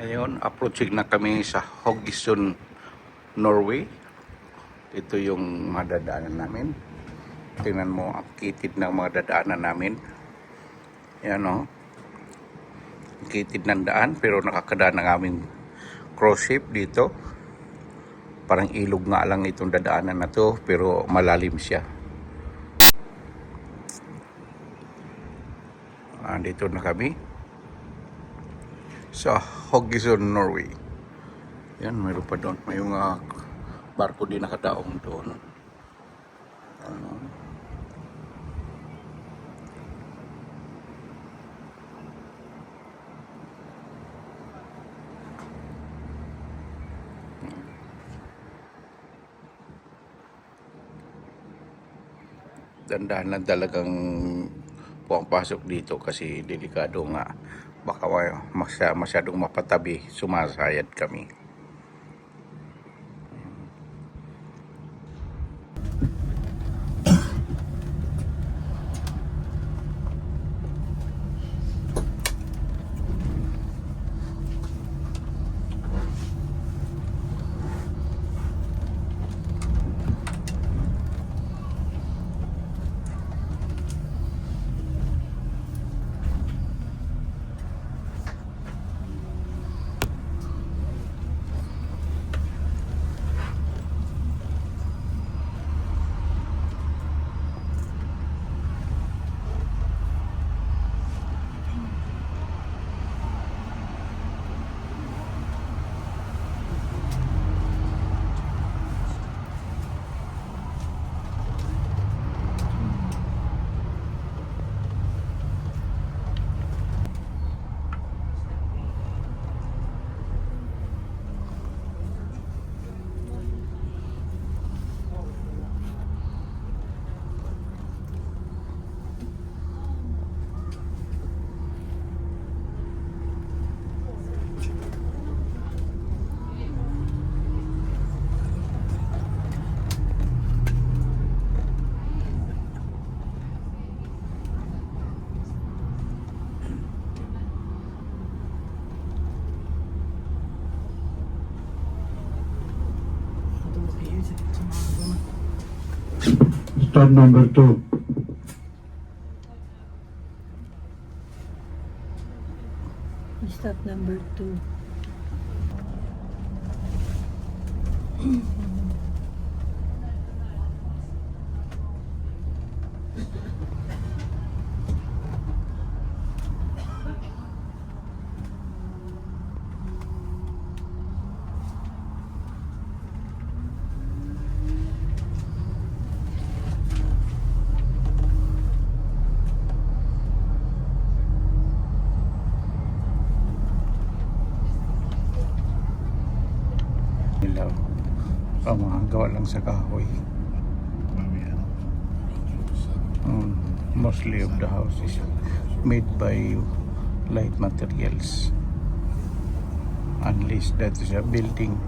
Ngayon, approaching na kami sa Haugesund, Norway. Ito yung madadaanan namin. Tingnan mo ang kitid ng mga dadaanan namin. Yan o. Kitid ng daan pero nakakadaan ng aming cruise ship dito. Parang ilog nga lang itong dadaanan na to pero malalim siya. Dito na kami sa Haugesund, Norway. Yan, mayroon pa doon. May mga barko din nakadaong doon. Dandahan lang talagang pumapasok dito kasi delikado nga. Baka masyadong mapatabi, sumasayad kami. Stop number 2. Stop number 2. Ilaw. Mga gawa lang sa kahoy. Mostly of the house is made by light materials. Unless that is a building.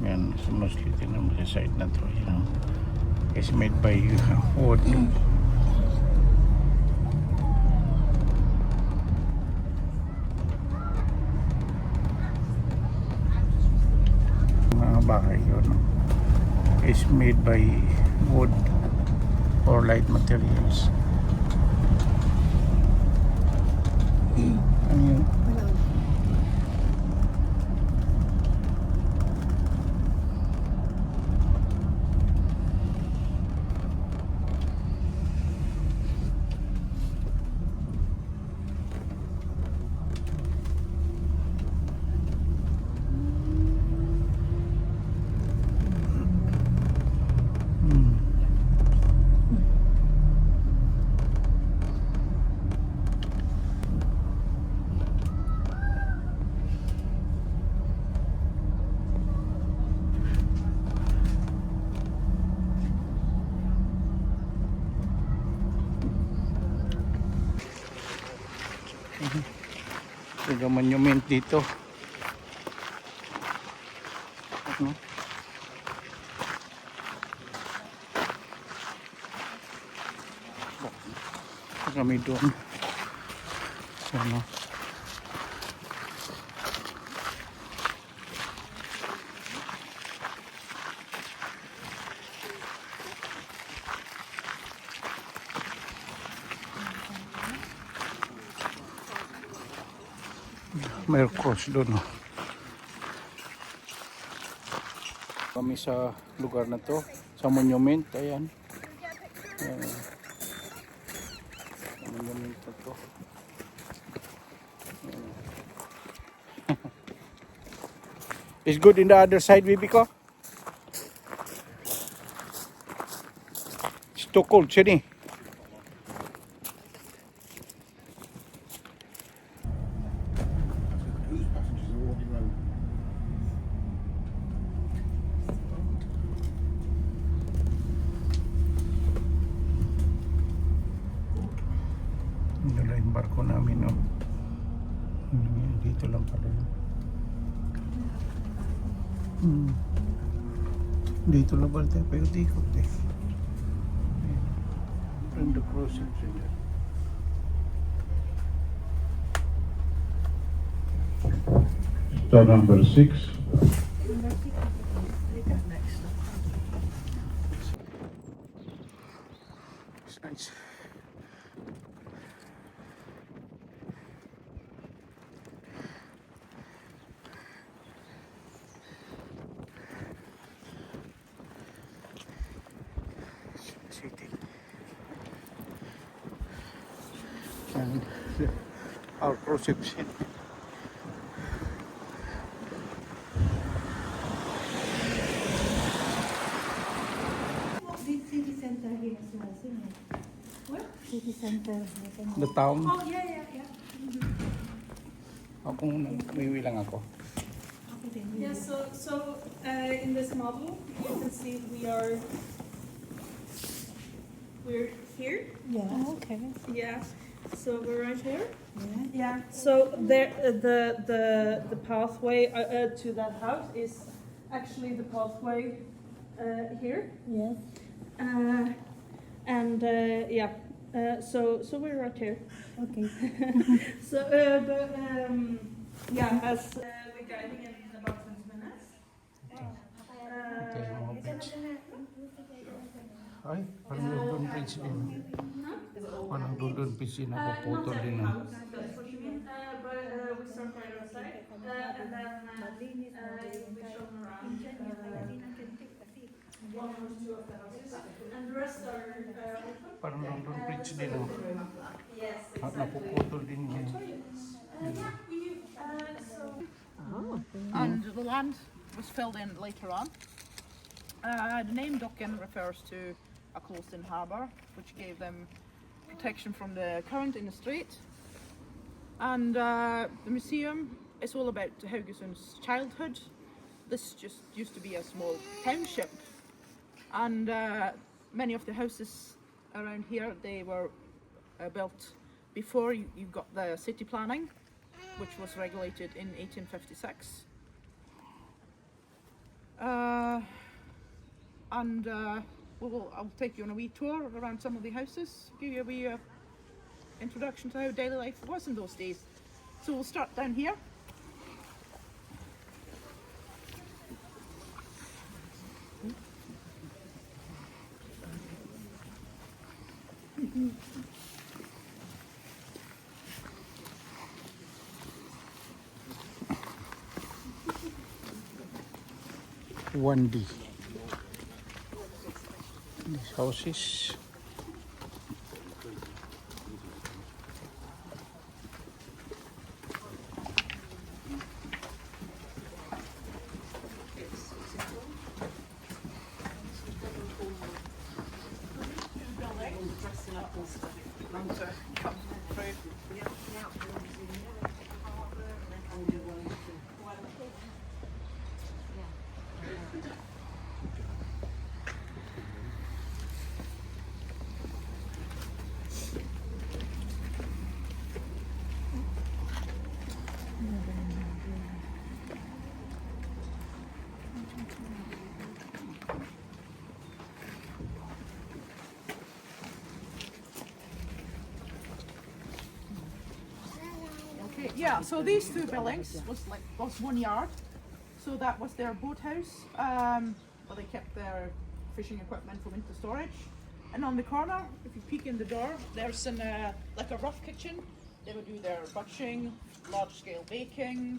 Yan, so mostly tinan mo sa side na to, you know, is made by wood. Bahay yun is made by wood or light materials. Ano yun? Ito monument dito. Ano? Kami doon. Ano? May cross doon. Oh. Kami sa lugar na to, sa monument, ayan. Ayan. Monument na to. Ayan. It's good in the other side, Bibiko? It's too cold, Sini. Dala yung barko namin, no? Dito lang pala yun. Dito lang pala tayo, pero ikot eh. From the crossing center. Star number 6. It's nice. City. And our perception. City center here as well, isn't it? What? City center. The town. Oh, yeah. Ako muna, wiwi lang ako. Yeah, so in this model, you can see we're here. Yeah, okay. Yeah, so we're right here. Yeah. Yeah. So there, the pathway to that house is actually the pathway here. Yes. So we're right here. Okay. So yeah, as we're guiding in about 20 minutes. Ito yung mga bridge. Ay, parang doon bridge din. Parang doon bridge din ako putol din. That's what you mean. But we start right outside, and then we show them around one or two of the houses, and the rest are Parang doon bridge din. yes. Napuputol din yan. And the land was filled in later on. The name Docken refers to a closed-in harbour, which gave them protection from the current in the strait. And the museum is all about Haugesund's childhood. This just used to be a small township, and many of the houses around here, they were built before you got the city planning, which was regulated in 1856. I'll take you on a wee tour around some of the houses, give you a wee introduction to how daily life was in those days. So we'll start down here. One D. These houses. Yeah, so these two buildings was one yard. So that was their boathouse, where they kept their fishing equipment for winter storage. And on the corner, if you peek in the door, there's like a rough kitchen They would do their butchering, large-scale baking,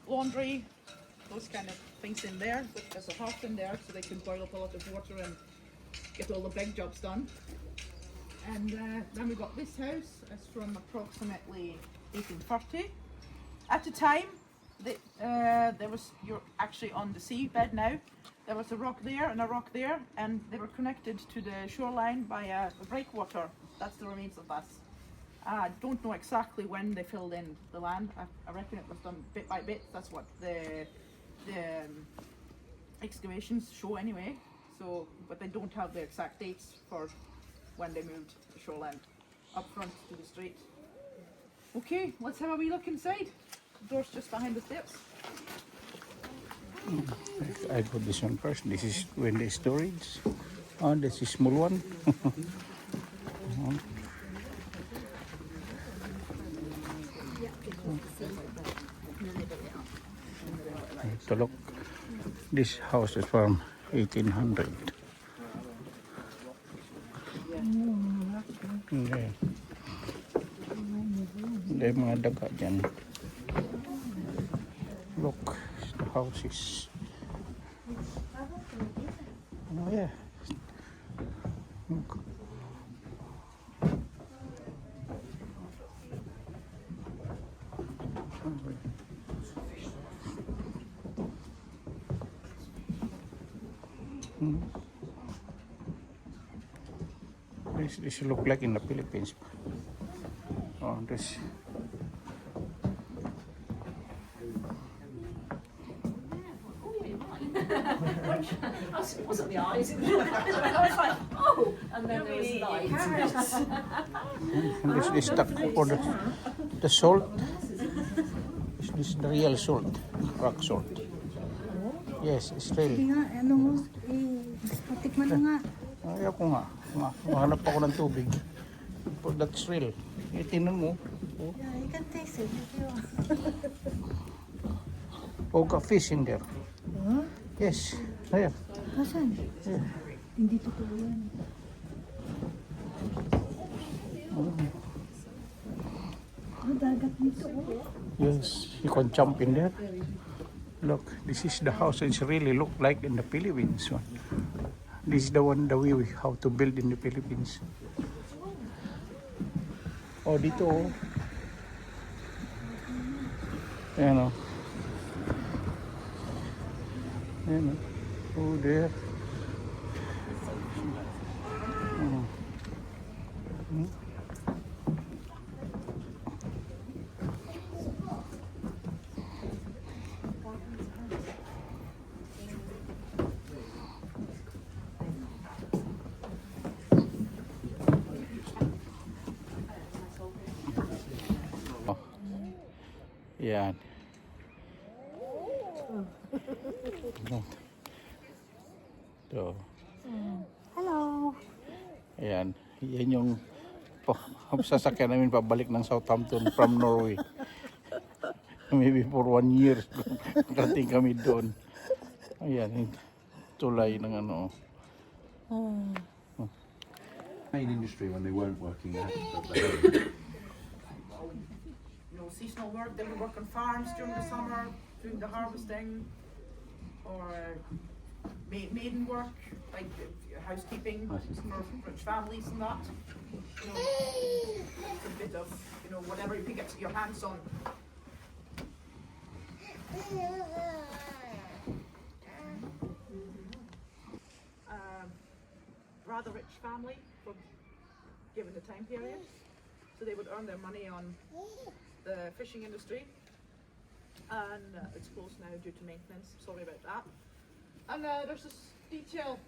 laundry, those kind of things in there. But there's a hearth in there, so they could boil up a lot of water and get all the big jobs done. And then we got this house. It's from approximately 1830. At the time, there was, you're actually on the seabed now. There was a rock there and a rock there, and they were connected to the shoreline by a breakwater. That's the remains of that. I don't know exactly when they filled in the land. I reckon it was done bit by bit. That's what the excavations show anyway. So, but they don't have the exact dates for when they moved the shoreline up front to the street. Okay, let's have a wee look inside. The door's just behind the steps. I put this one first. This is when the storage. Oh, this is small one. To look, this house is from 1800. Okay. May mga daga dyan. Look, the house is. Oh yeah. Look. This look like in the Philippines. Oh, this. It wasn't the eyes, it was I was like, oh, and then there was light. And this stuck for the salt. This is the real salt, rock salt. Yes, it's real. Hindi nga, ano mo, patikman mo nga. Ayaw ko nga. Mahanap ako ng tubig. But that's real. Itinan mo. Oh. Yeah, you can taste it if you want. Oh, got fish in there. Huh? Yes. Ayan. Asan? Yeah. Hindi totoo yan. Oh, dagat dito, oh. Yes, you can jump in there. Look, this is the house. It's really look like in the Philippines one. This is the one the way how to build in the Philippines. Oh, dito oh. Ayan oh. Ayan oh. Oh, there. Yan. Ito. Hello. Ayan. Yan yung sasakyan namin pabalik ng Southampton from Norway. Maybe for 1 year. Karating kami doon. Ayan. Tulay ng ano. Main industry when they weren't working at the You know, seasonal work. They would work on farms during the summer, doing the harvesting, or maiden work, like housekeeping for rich families and that. You know, it's a bit of, you know, whatever you can get your hands on. Rather rich family, given the time period, so they would earn their money on the fishing industry, and it's closed now due to maintenance. Sorry about that. And there's this detail: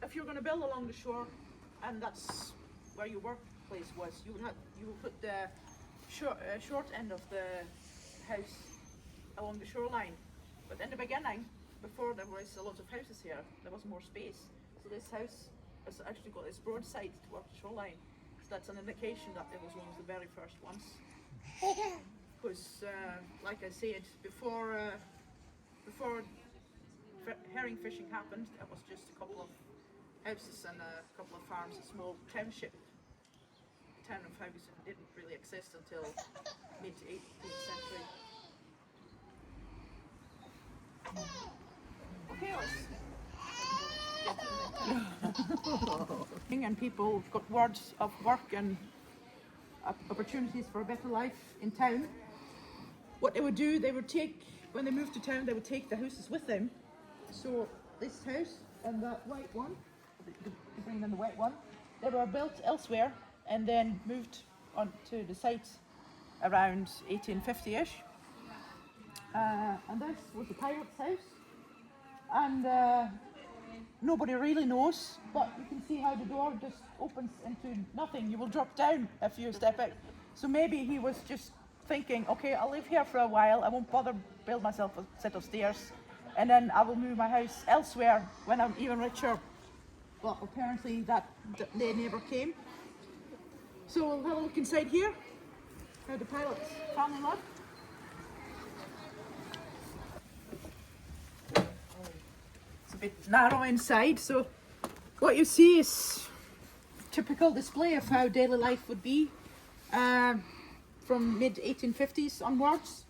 if you're going to build along the shore, and that's where your workplace was, you would put the short end of the house along the shoreline. But in the beginning, before there was a lot of houses here, there was more space. So this house has actually got its broadside towards the shoreline. So that's an indication that it was one of the very first ones. Because, like I said, before herring fishing happened, it was just a couple of houses and a couple of farms, a small township. town of Haugesund didn't really exist until mid 18th century. Okay, and people got words of work and opportunities for a better life in town. What they would do, they would take, when they moved to town, they would take the houses with them. So this house and that white one, to bring in the white one, they were built elsewhere and then moved on to the site around 1850-ish. And this was the pilot's house. And nobody really knows, but you can see how the door just opens into nothing. You will drop down if you step out. So maybe he was just thinking, okay, I'll live here for a while. I won't bother build myself a set of stairs, and then I will move my house elsewhere when I'm even richer. Well, apparently that day never came. So we'll have a look inside here. How the pilot's family live. It's a bit narrow inside, so what you see is typical display of how daily life would be from mid 1850s onwards.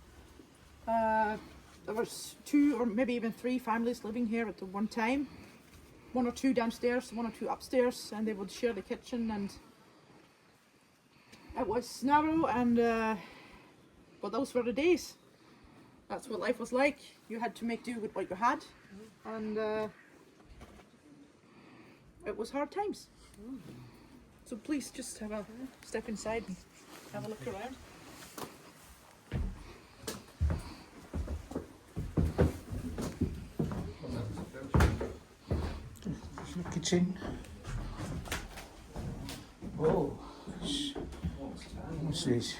There was 2 or maybe even 3 families living here at the one time. 1 or 2 downstairs, 1 or 2 upstairs, and they would share the kitchen, and it was narrow, and but those were the days. That's what life was like. You had to make do with what you had, and it was hard times. So please just have a step inside and have a look around. The kitchen. Oh, what's this?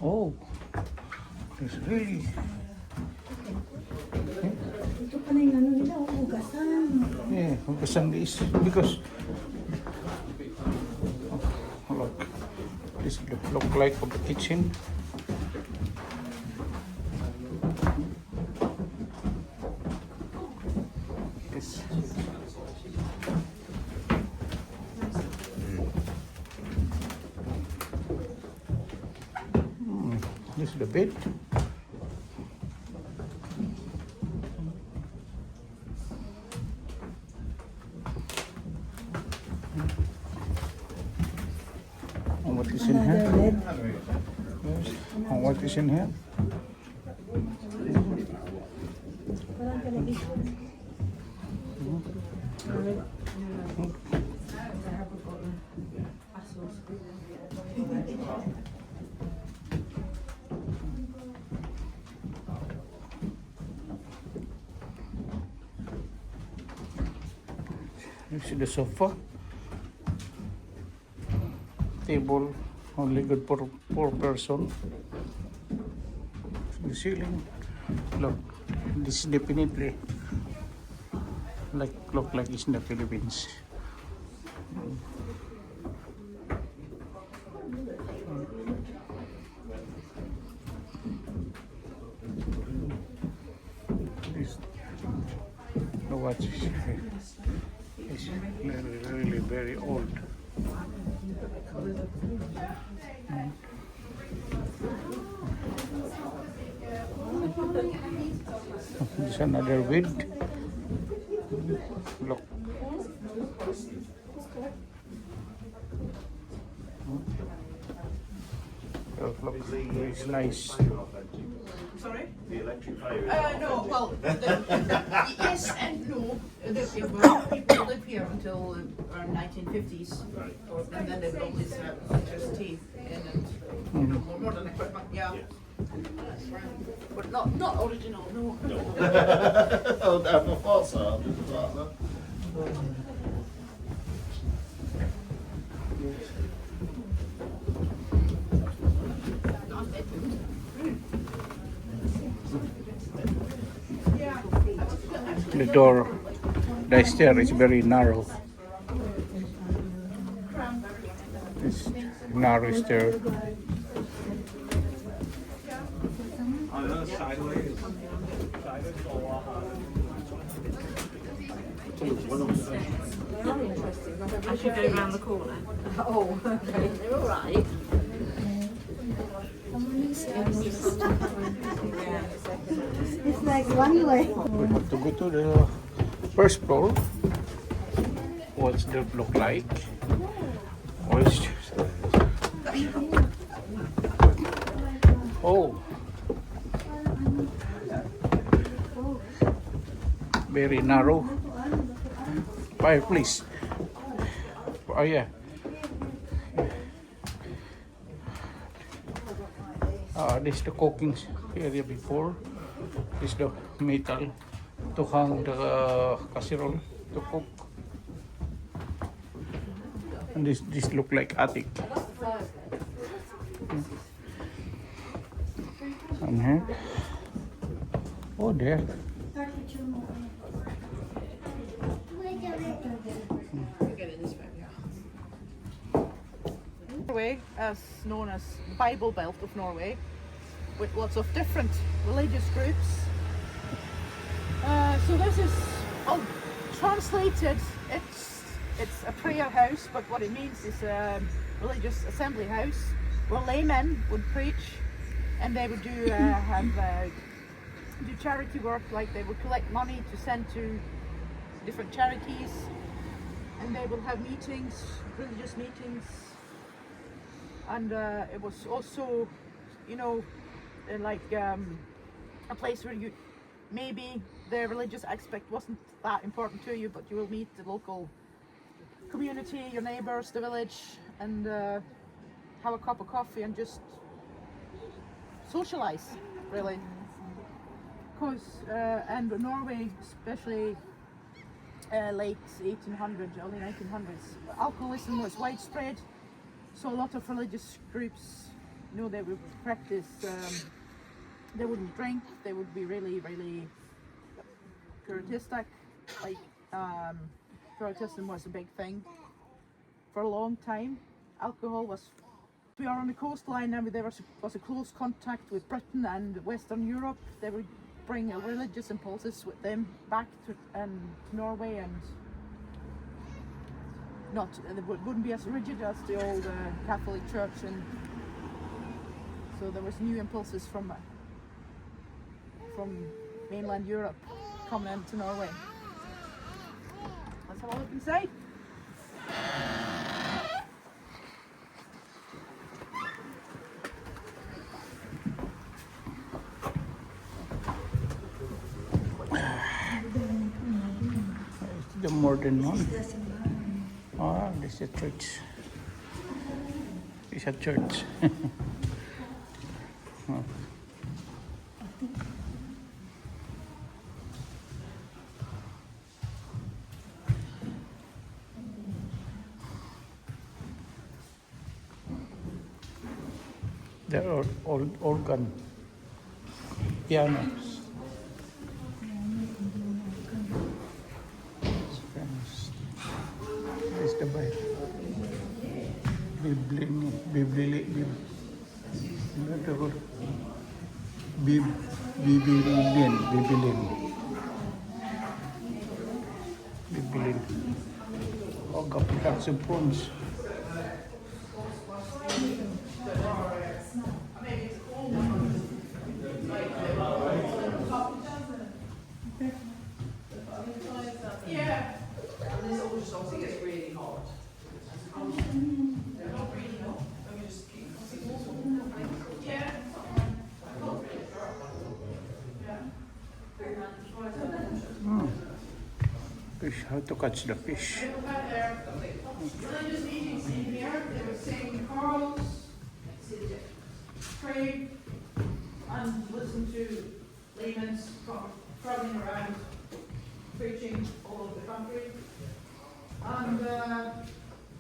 Oh, it's really. Ito pa na yung ano nila, hugasan. Yeah, hugasan this because look, this look like of the kitchen. Yes. This is the bed. And what is in here? Yes. And what is in here? Parang television. You see the sofa, table, only good for 4 person. The ceiling, look, this is definitely look like it's in the Philippines. This, the watch is really very old. There's another bed. Look. Look, it's nice. Sorry? No, well, yes and no. There were people who lived here until around 1950s, and then they built this electricity in and more modern equipment, yeah. But not original, no. Oh, därför fasar The door, the stair is very narrow. It's narrow stair. They are interesting. But As you go round the corner. oh, okay. They're all right. It's like one way. We have to go to the first floor. What's the look like? Oh, very narrow fireplace. Oh yeah. This is the cooking area before. This is the metal to hang the casserole to cook. And this look like attic. And here. Oh, there. Norway, as known as Bible Belt of Norway, with lots of different religious groups. So this is all translated. It's a prayer house, but what it means is a religious assembly house where laymen would preach, and they would do do charity work. Like they would collect money to send to different charities, and they will have meetings, religious meetings. And it was also, you know, like a place where you maybe the religious aspect wasn't that important to you, but you will meet the local community, your neighbors, the village, and have a cup of coffee and just socialize, really. Because and Norway, especially late 1800s, early 1900s, alcoholism was widespread. So a lot of religious groups, you know, they would practice, they wouldn't drink, they would be really, really puritanistic. Like, Puritanism was a big thing for a long time. Alcohol was, we are on the coastline and there was a close contact with Britain and Western Europe. They would bring religious impulses with them back to Norway, and not, it wouldn't be as rigid as the old Catholic Church, and so there was new impulses from mainland Europe coming into Norway. That's all I can say. The modern one. Oh, this is a church. It's a church. Oh. There are old organ, pianos. This is the Bible. Bibilin. Oh, got some prawns. Fish, how to catch the fish. They will have their religious meetings in here. They would sing carols, pray, and listen to laymen traveling around preaching all over the country. And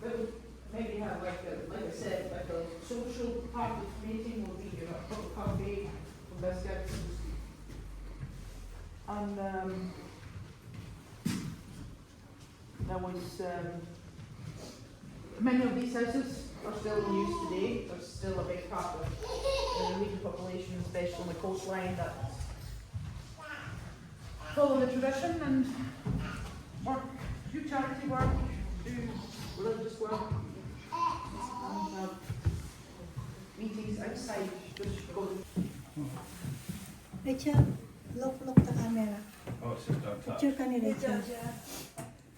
they would maybe have like I said, like a social part of the meeting will be a cup of coffee, some biscuits, and there was many of these houses are still in use today. There's still a big part of the Norwegian population, especially on the coastline, that follow the tradition and work, do charity work, do religious work, and have meetings outside which go. Rachel, look the camera. Oh, it's just don't touch. Picture ka ni Rachel.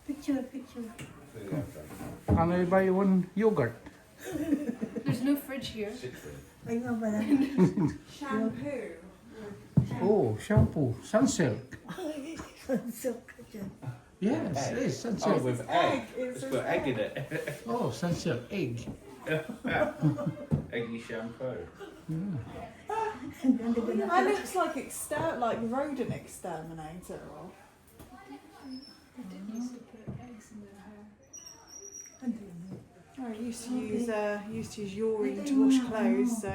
Picture. Can I buy one yogurt? There's no fridge here. Ay nga ba na? Shampoo. Oh, shampoo, Sunsilk. Silk ka dyan. Yes, it is Oh, Sunsilk. with egg. It's got egg in it. Oh, Sunsilk egg. Eggy shampoo. That looks like rodent exterminator. Or... I used to use urine to wash clothes, so I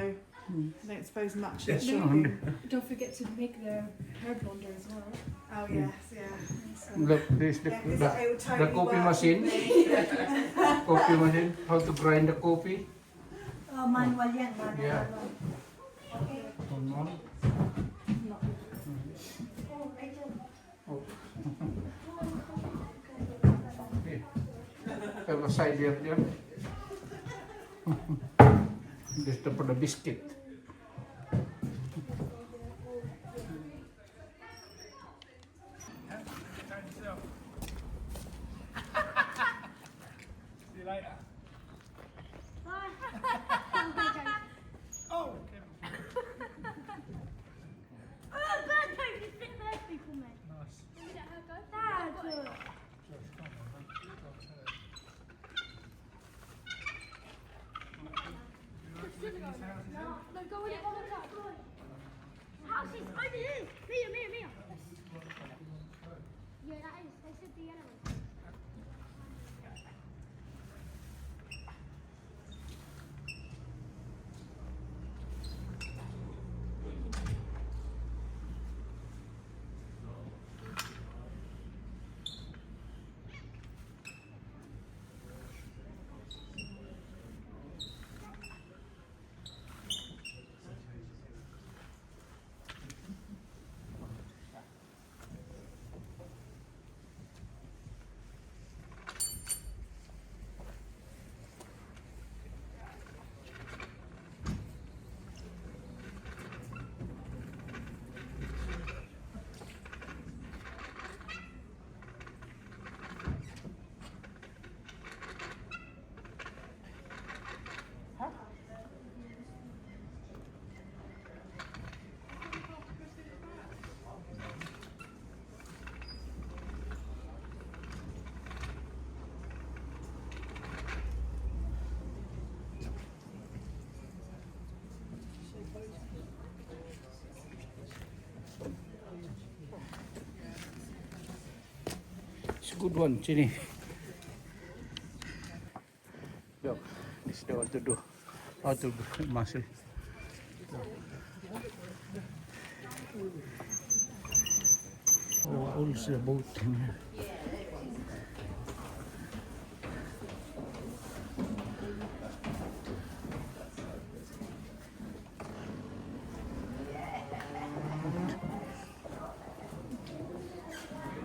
don't suppose much is shocking. Don't forget to make the hair blonder as well. Oh yes, yeah. Look, this Yeah, 'cause it would the totally coffee work machine. with me. Coffee machine. How to grind the coffee. Oh, manual yan. Yeah. Okay. Manual. Oh, Rachel. Okay. Have a side here. This is for the biscuit. It's a good one, Chini. Look, this is what to do. How to muscle. Oh, also a boat in here.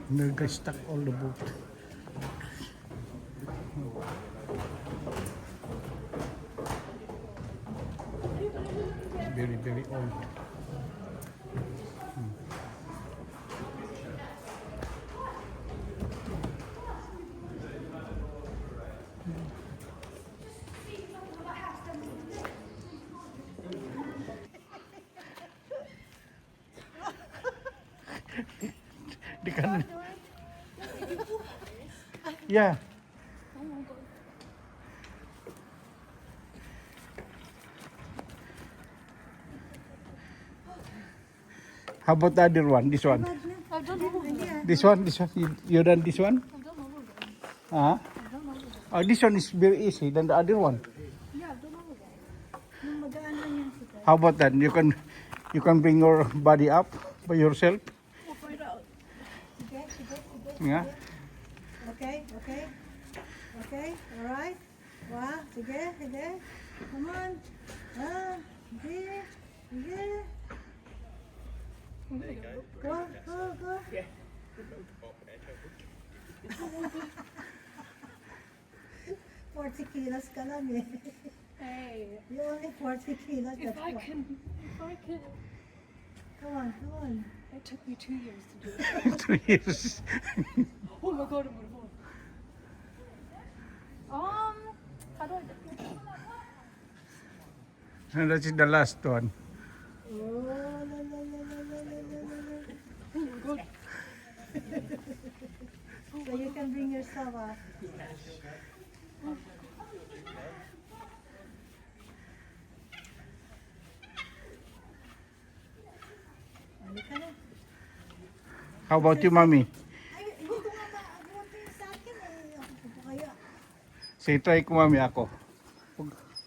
And the guy stuck all the boat. Very, very old. Di kanan. Yeah. How about the other one? This one? I've done all of them. This one? This one? You done this one? I've done all of them. Huh? I've done all of them. Oh, this one is very easy than the other one. Yeah, I've done all of them. Yung magaan lang yan si Tay. How about that? You can bring your body up by yourself. We'll find out. Sige. Yeah. Okay. Alright. Wow. Sige. Come on. Sige. Go. 40 kilos ka lang eh. Hey, You only 40 kilos. if That's I why. can, Come on, come on. it took me 2 years to do it. 2 years. Oh my god, I'm gonna fall. How do I do it? And that is the last one. Oh, la, la, la, la, la, la, la, la. Oh my god. So you can bring yourself up. Halika na. How about you, Mommy? Ay, hindi ko nga ma-agawante yung sa akin eh. Ako pa kaya. Sige, try ko, Mommy, ako.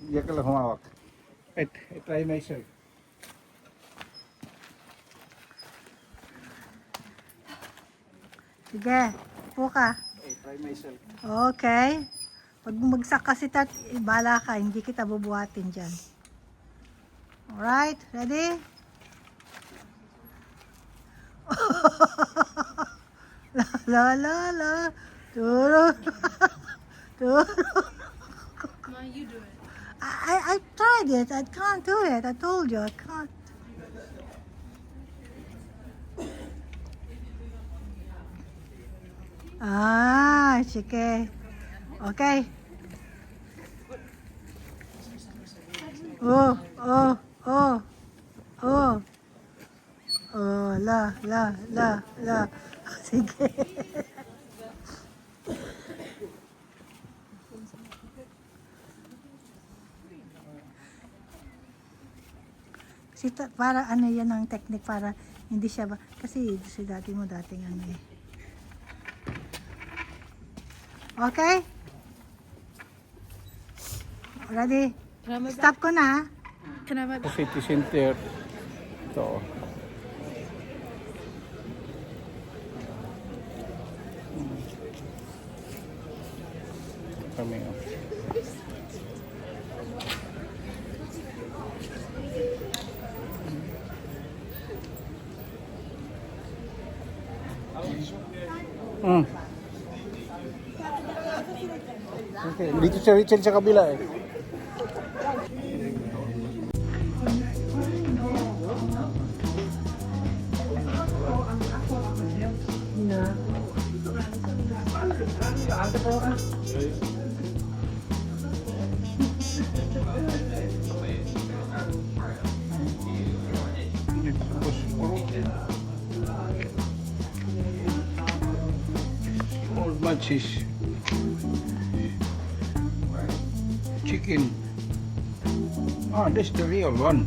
Hindi ka lang humawak. I try myself. Sige, upo ka. I try myself. Okay. Pag bumagsak kasi tat, bala ka, hindi kita bubuhatin dyan. Alright, ready? La la la la. Turo. Turo. No, you do it. I tried it. I can't do it. I told you I can't. Ah, sige. Okay. Oh, oh, oh, oh. Oh, la, la, la, la. Sige. Para ano yan ang technique para hindi siya ba, kasi si dati mo dating ano eh. Okay? Ready? Stop ko na ha? Can I have my City Center. Ito. Kami. Oh. Mm. Okay, dito si Richard sa kabila eh. All matches. Chicken. Ah, this is the real one.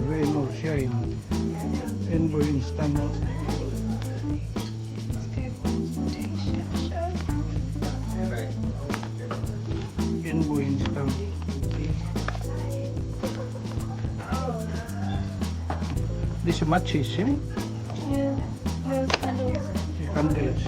Rainbow shine. Rainbow instant. Rainbow instant. This is matches, eh? Candles.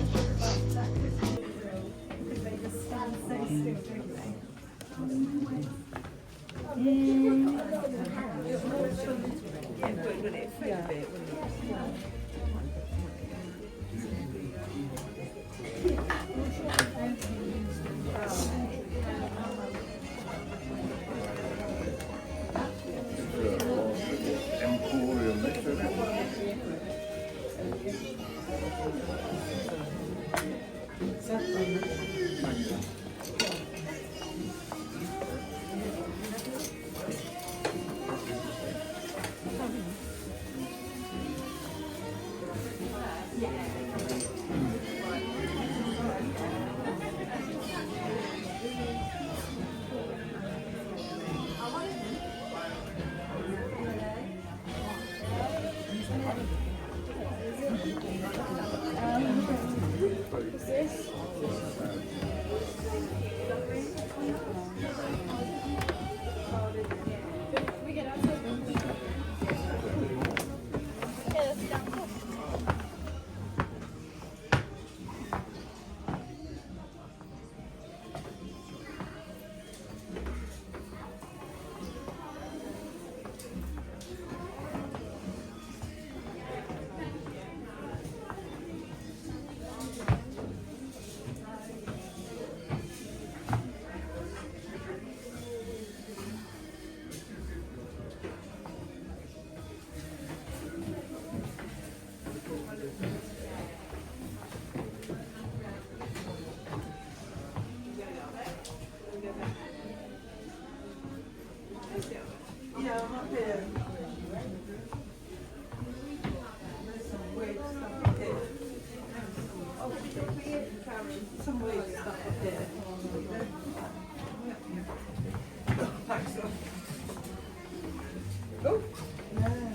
Yeah, I'm up here. There's some weird stuff up here. Oh, Karen, some weird stuff up here. Thanks. Oh.